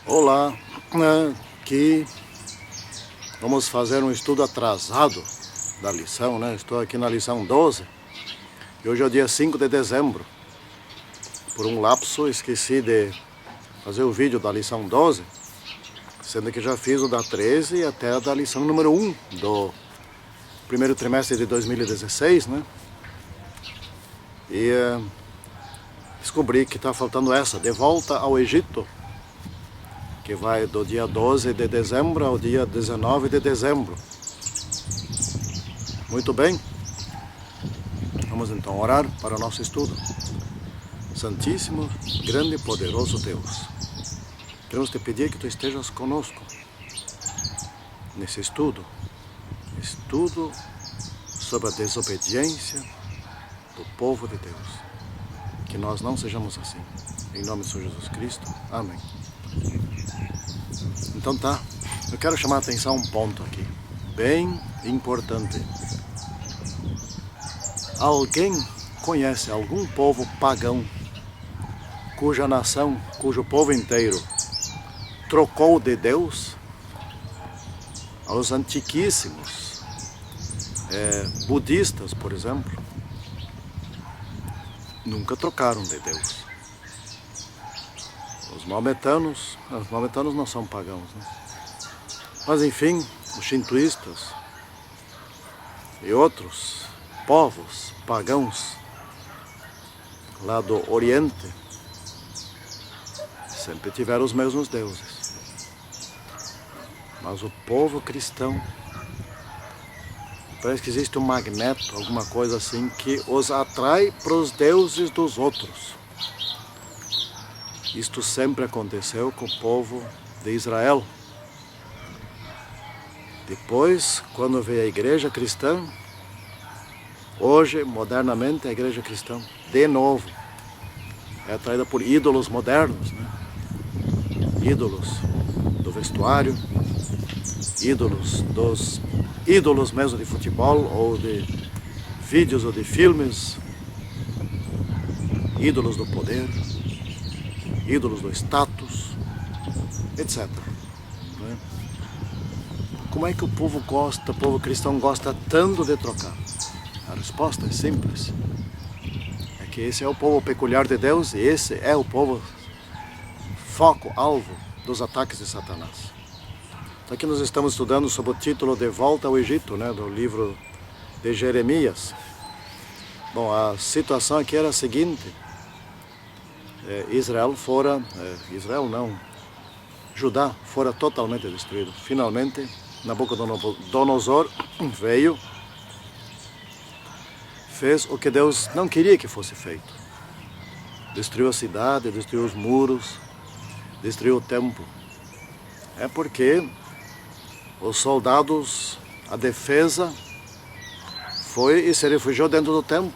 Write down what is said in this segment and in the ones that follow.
Olá, aqui vamos fazer um estudo atrasado da lição, né? Estou aqui na lição 12 e hoje é o dia 5 de dezembro. Por um lapso esqueci de fazer o vídeo da lição 12, sendo que já fiz o da 13 e até a da lição número 1 do primeiro trimestre de 2016, né? E descobri que está faltando essa, de volta ao Egito, que vai do dia 12 de dezembro ao dia 19 de dezembro. Muito bem, vamos então orar para o nosso estudo. Santíssimo, grande e poderoso Deus, queremos te pedir que tu estejas conosco nesse estudo sobre a desobediência do povo de Deus. Que nós não sejamos assim. Em nome de Senhor Jesus Cristo. Amém. Então tá, eu quero chamar a atenção a um ponto aqui, bem importante. Alguém conhece algum povo pagão, cuja nação, cujo povo inteiro trocou de Deus? Aos antiquíssimos budistas, por exemplo, nunca trocaram de Deus. Os maometanos não são pagãos, né? Mas enfim, os shintoístas e outros povos pagãos lá do Oriente sempre tiveram os mesmos deuses. Mas o povo cristão, parece que existe um magneto, alguma coisa assim, que os atrai para os deuses dos outros. Isto sempre aconteceu com o povo de Israel. Depois, quando veio a igreja cristã, hoje, modernamente, a igreja cristã, de novo, é atraída por ídolos modernos, né? Ídolos do vestuário, ídolos mesmo de futebol, ou de vídeos ou de filmes, ídolos do poder, ídolos do status, etc. Né? Como é que o povo cristão gosta tanto de trocar? A resposta é simples. É que esse é o povo peculiar de Deus e esse é o povo foco, alvo dos ataques de Satanás. Então aqui nós estamos estudando sob o título De Volta ao Egito, né, do livro de Jeremias. Bom, a situação aqui era a seguinte: Judá fora totalmente destruído. Finalmente, Nabucodonosor veio, fez o que Deus não queria que fosse feito. Destruiu a cidade, destruiu os muros, destruiu o templo. É porque os soldados, a defesa, foi e se refugiou dentro do templo.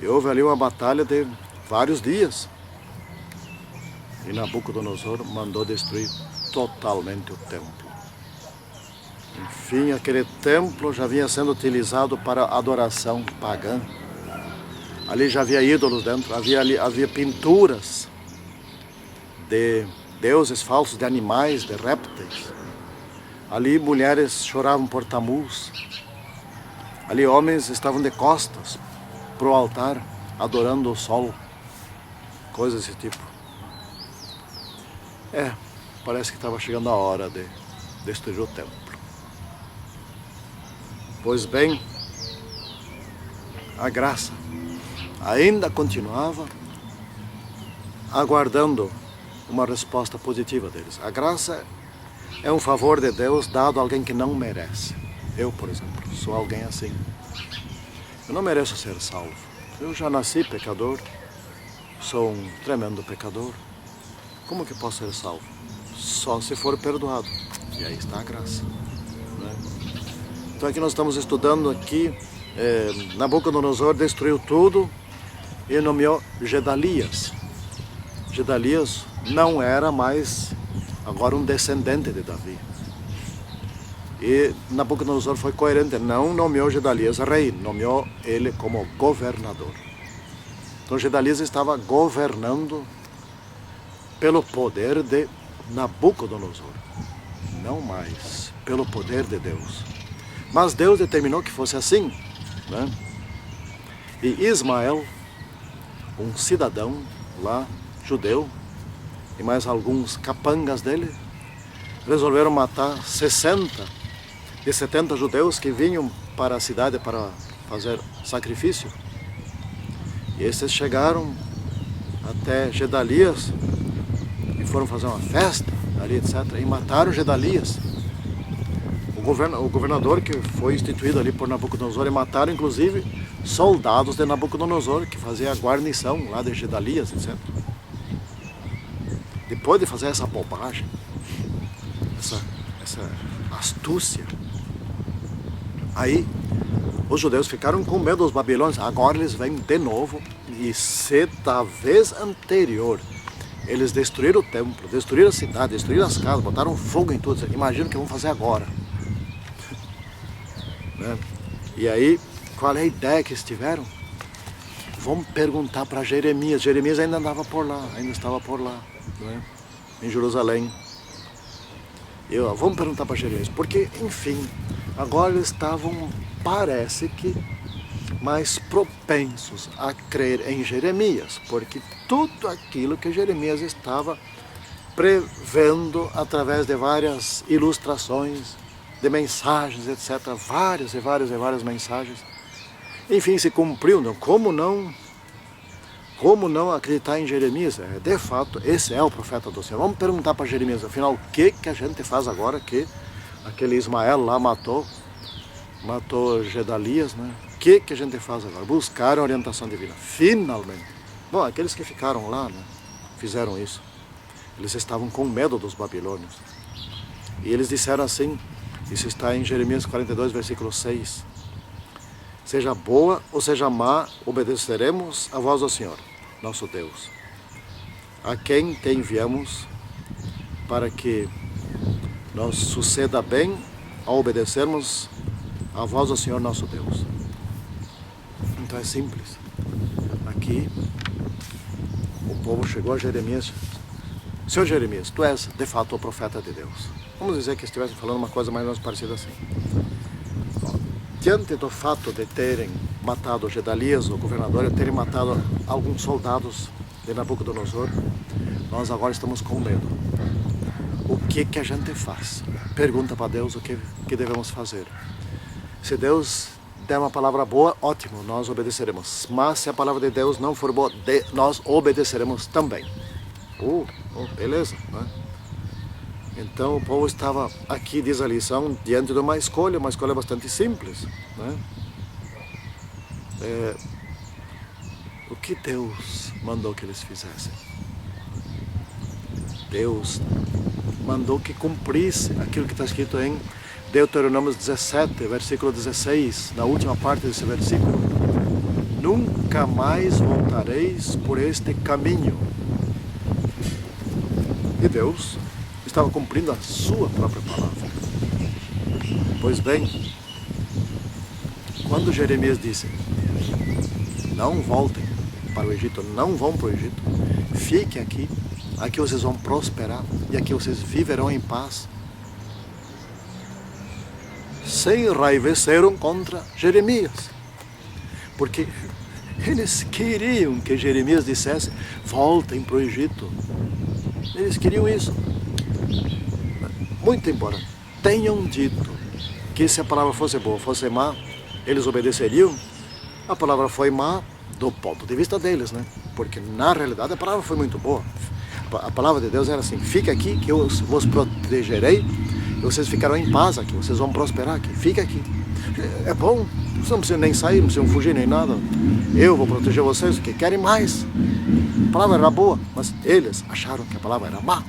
E houve ali uma batalha de vários dias. E Nabucodonosor mandou destruir totalmente o templo. Enfim, aquele templo já vinha sendo utilizado para adoração pagã. Ali já havia ídolos dentro, havia pinturas de deuses falsos, de animais, de répteis. Ali mulheres choravam por Tamuz. Ali homens estavam de costas para o altar, adorando o sol. Coisas desse tipo. Parece que estava chegando a hora de destruir o templo. Pois bem, a graça ainda continuava aguardando uma resposta positiva deles. A graça é um favor de Deus dado a alguém que não merece. Eu, por exemplo, sou alguém assim. Eu não mereço ser salvo. Eu já nasci pecador, sou um tremendo pecador. Como que posso ser salvo? Só se for perdoado. E aí está a graça, né? Então aqui nós estamos estudando aqui, Nabucodonosor destruiu tudo e nomeou Gedalias. Gedalias não era mais agora um descendente de Davi. E Nabucodonosor foi coerente, não nomeou Gedalias rei, nomeou ele como governador. Então Gedalias estava governando pelo poder de Nabucodonosor, não mais pelo poder de Deus. Mas Deus determinou que fosse assim, né? E Ismael, um cidadão lá, judeu, e mais alguns capangas dele, resolveram matar 60 de 70 judeus que vinham para a cidade para fazer sacrifício. E esses chegaram até Gedalias e foram fazer uma festa ali, etc. E mataram Gedalias, o governador que foi instituído ali por Nabucodonosor, e mataram inclusive soldados de Nabucodonosor que fazia a guarnição lá de Gedalias, etc. Depois de fazer essa bobagem, essa astúcia, aí os judeus ficaram com medo dos babilônios. Agora eles vêm de novo, e se da vez anterior eles destruíram o templo, destruíram a cidade, destruíram as casas, botaram fogo em tudo, imagina o que vão fazer agora. Né? E aí, qual é a ideia que eles tiveram? Vamos perguntar para Jeremias. Jeremias ainda andava por lá, ainda estava por lá, né? Em Jerusalém. Vamos perguntar para Jeremias, porque, enfim, agora eles estavam, parece que, mais propensos a crer em Jeremias, porque tudo aquilo que Jeremias estava prevendo através de várias ilustrações, de mensagens, etc., várias e várias mensagens, enfim, se cumpriu. Não? Como não acreditar em Jeremias? De fato, esse é o profeta do Senhor. Vamos perguntar para Jeremias, afinal, o que a gente faz agora que aquele Ismael lá matou Gedalias, né? O que a gente faz agora? Buscar a orientação divina. Finalmente. Bom, aqueles que ficaram lá, né, fizeram isso. Eles estavam com medo dos babilônios. E eles disseram assim, isso está em Jeremias 42, versículo 6. Seja boa ou seja má, obedeceremos a voz do Senhor, nosso Deus, a quem te enviamos para que nos suceda bem ao obedecermos a voz do Senhor, nosso Deus. Então é simples. Aqui o povo chegou a Jeremias. Senhor Jeremias, tu és de fato o profeta de Deus. Vamos dizer que estivessem falando uma coisa mais ou menos parecida assim. Diante do fato de terem matado Gedalias, o governador, e terem matado alguns soldados de Nabucodonosor, nós agora estamos com medo. O que a gente faz? Pergunta para Deus o que devemos fazer. Se Deus der uma palavra boa, ótimo, nós obedeceremos. Mas se a palavra de Deus não for boa, nós obedeceremos também. Beleza, né? Então o povo estava aqui, diz a lição, diante de uma escolha bastante simples, né? O que Deus mandou que eles fizessem? Deus mandou que cumprisse aquilo que está escrito em Deuteronômio 17, versículo 16, na última parte desse versículo. Nunca mais voltareis por este caminho. E Deus estava cumprindo a sua própria palavra. Pois bem, quando Jeremias disse, não voltem para o Egito, não vão para o Egito, fiquem aqui vocês vão prosperar e aqui vocês viverão em paz, se enraiveceram contra Jeremias, porque eles queriam que Jeremias dissesse, voltem para o Egito. Eles queriam isso. Muito embora tenham dito que se a palavra fosse boa, fosse má, eles obedeceriam, a palavra foi má do ponto de vista deles, né? Porque na realidade a palavra foi muito boa. A palavra de Deus era assim, fica aqui que eu vos protegerei, e vocês ficarão em paz aqui, vocês vão prosperar aqui, fica aqui. É bom, vocês não precisam nem sair, não precisam fugir nem nada, eu vou proteger vocês, o que querem mais. A palavra era boa, mas eles acharam que a palavra era má,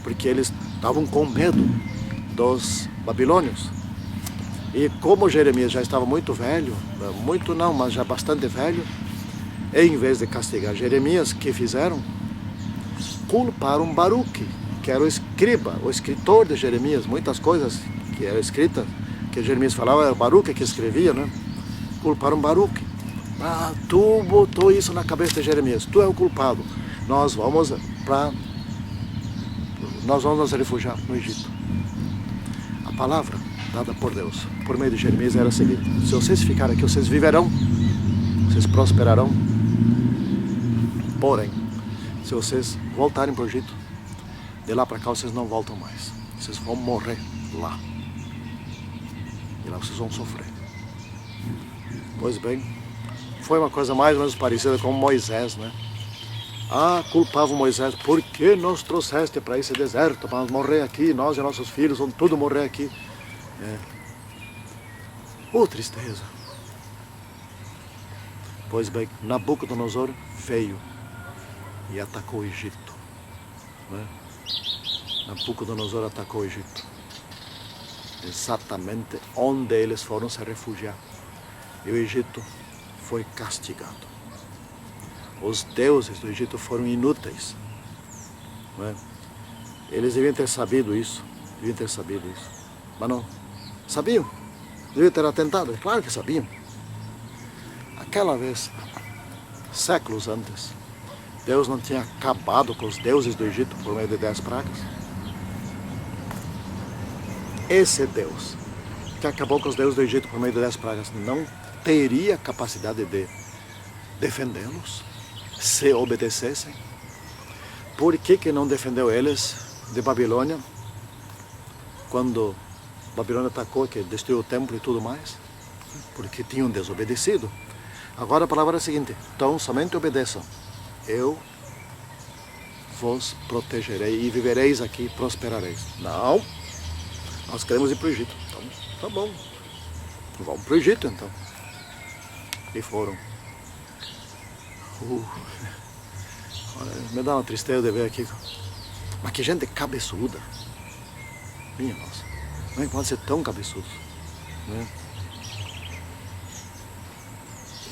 porque eles estavam com medo dos babilônios. E como Jeremias já estava muito velho, muito não, mas já bastante velho, em vez de castigar Jeremias, o que fizeram? Culparam Baruque, que era o escriba, o escritor de Jeremias. Muitas coisas que eram escritas, que Jeremias falava, era Baruque que escrevia, né? Culparam Baruque. Tu botou isso na cabeça de Jeremias, tu é o culpado. Nós vamos para nós vamos nos refugiar no Egito. A palavra dada por Deus, por meio de Jeremias, era a seguinte: se vocês ficarem aqui, vocês viverão, vocês prosperarão. Porém, se vocês voltarem para o Egito, de lá para cá vocês não voltam mais. Vocês vão morrer lá. E lá vocês vão sofrer. Pois bem, foi uma coisa mais ou menos parecida com Moisés, né? Culpavam Moisés: por que nos trouxeste para esse deserto, para morrer aqui, nós e nossos filhos vão tudo morrer aqui. Tristeza. Pois bem, Nabucodonosor veio e atacou o Egito, né? Nabucodonosor atacou o Egito, exatamente onde eles foram se refugiar, e o Egito foi castigado. Os deuses do Egito foram inúteis, né? Eles deviam ter sabido isso, mas não sabiam. Deviam ter atentado, é claro que sabiam. Aquela vez, séculos antes, Deus não tinha acabado com os deuses do Egito por meio de 10 pragas? Esse Deus que acabou com os deuses do Egito por meio de 10 pragas não teria capacidade de defendê-los se obedecessem? Por que não defendeu eles de Babilônia quando Babilônia atacou, que destruiu o templo e tudo mais? Porque tinham desobedecido. Agora a palavra é a seguinte: então somente obedeçam, eu vos protegerei e vivereis aqui, prosperareis. Não, nós queremos ir para o Egito. Então, tá bom, vamos para o Egito então. E foram. Olha, me dá uma tristeza de ver aqui. Mas que gente cabeçuda. Minha nossa, não pode ser tão cabeçudo, né?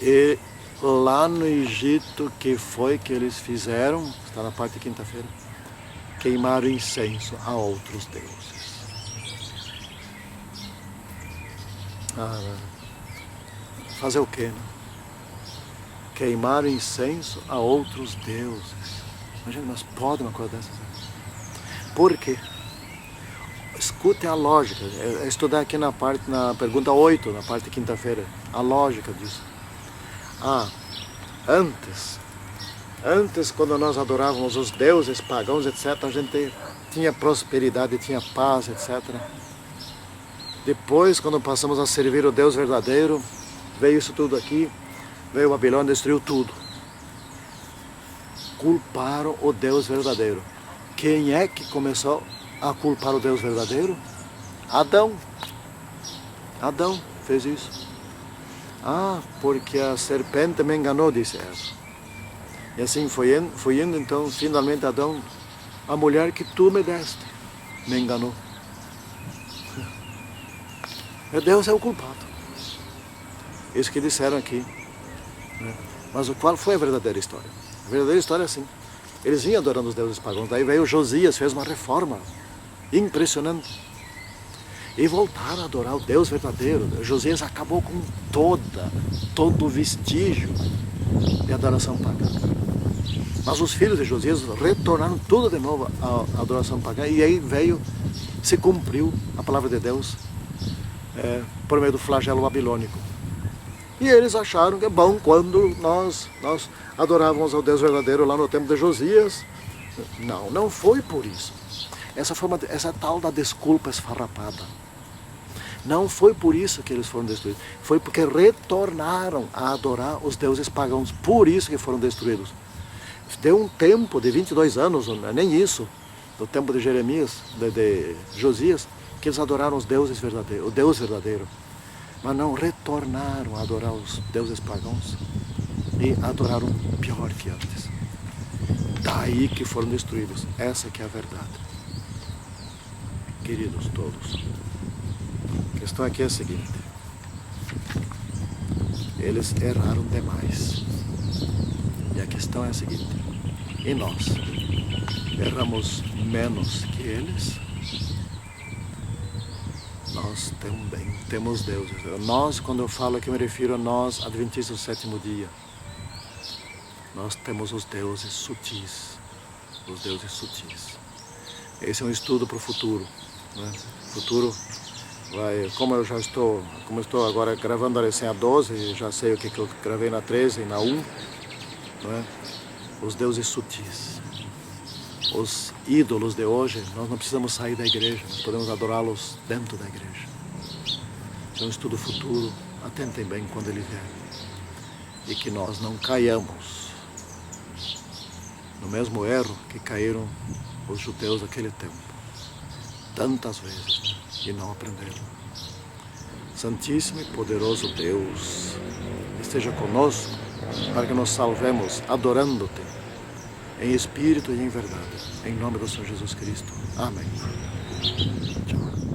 E lá no Egito, que foi que eles fizeram? Está na parte de quinta-feira. Queimaram incenso a outros deuses. Fazer o quê, né? Queimaram incenso a outros deuses. Imagina, mas pode uma coisa dessas? Por quê? Escute a lógica. É estudar aqui na pergunta 8, na parte de quinta-feira, a lógica disso. Antes, quando nós adorávamos os deuses pagãos, etc., a gente tinha prosperidade, tinha paz, etc. Depois, quando passamos a servir o Deus verdadeiro, veio isso tudo aqui, veio Babilônia e destruiu tudo. Culparam o Deus verdadeiro. Quem é que começou a culpar o Deus verdadeiro? Adão. Adão fez isso. Porque a serpente me enganou, disse Eva. E assim foi indo, então, finalmente Adão: a mulher que tu me deste me enganou. Deus é o culpado. Isso que disseram aqui, né? Mas qual foi a verdadeira história? A verdadeira história é assim: eles vinham adorando os deuses pagãos, daí veio Josias, fez uma reforma impressionante. E voltaram a adorar o Deus verdadeiro. Josias acabou com todo vestígio de adoração pagã. Mas os filhos de Josias retornaram tudo de novo à adoração pagã. E aí se cumpriu a palavra de Deus por meio do flagelo babilônico. E eles acharam que é bom quando nós adorávamos ao Deus verdadeiro lá no tempo de Josias. Não foi por isso. Essa tal da desculpa esfarrapada. Não foi por isso que eles foram destruídos. Foi porque retornaram a adorar os deuses pagãos. Por isso que foram destruídos. Deu um tempo de 22 anos, nem isso, do tempo de Jeremias, de Josias, que eles adoraram os deuses verdadeiros, o Deus verdadeiro. Mas não retornaram a adorar os deuses pagãos e adoraram pior que antes. Daí que foram destruídos. Essa que é a verdade. Queridos todos, a questão aqui é a seguinte: eles erraram demais. E a questão é a seguinte: e nós? Erramos menos que eles? Nós também temos deuses. Nós, quando eu falo aqui, eu me refiro a nós, adventistas do sétimo dia. Nós temos os deuses sutis. Os deuses sutis. Esse é um estudo para o futuro, né? Futuro vai, como eu estou agora gravando a recém a 12, já sei o que eu gravei na 13 e na 1, né? Os deuses sutis, os ídolos de hoje, nós não precisamos sair da igreja, nós podemos adorá-los dentro da igreja. É um estudo futuro, atentem bem quando ele vier. E que nós não caiamos no mesmo erro que caíram os judeus daquele tempo, tantas vezes, né? E não aprenderam. Santíssimo e poderoso Deus, esteja conosco para que nos salvemos adorando-te em espírito e em verdade. Em nome do Senhor Jesus Cristo. Amém. Tchau.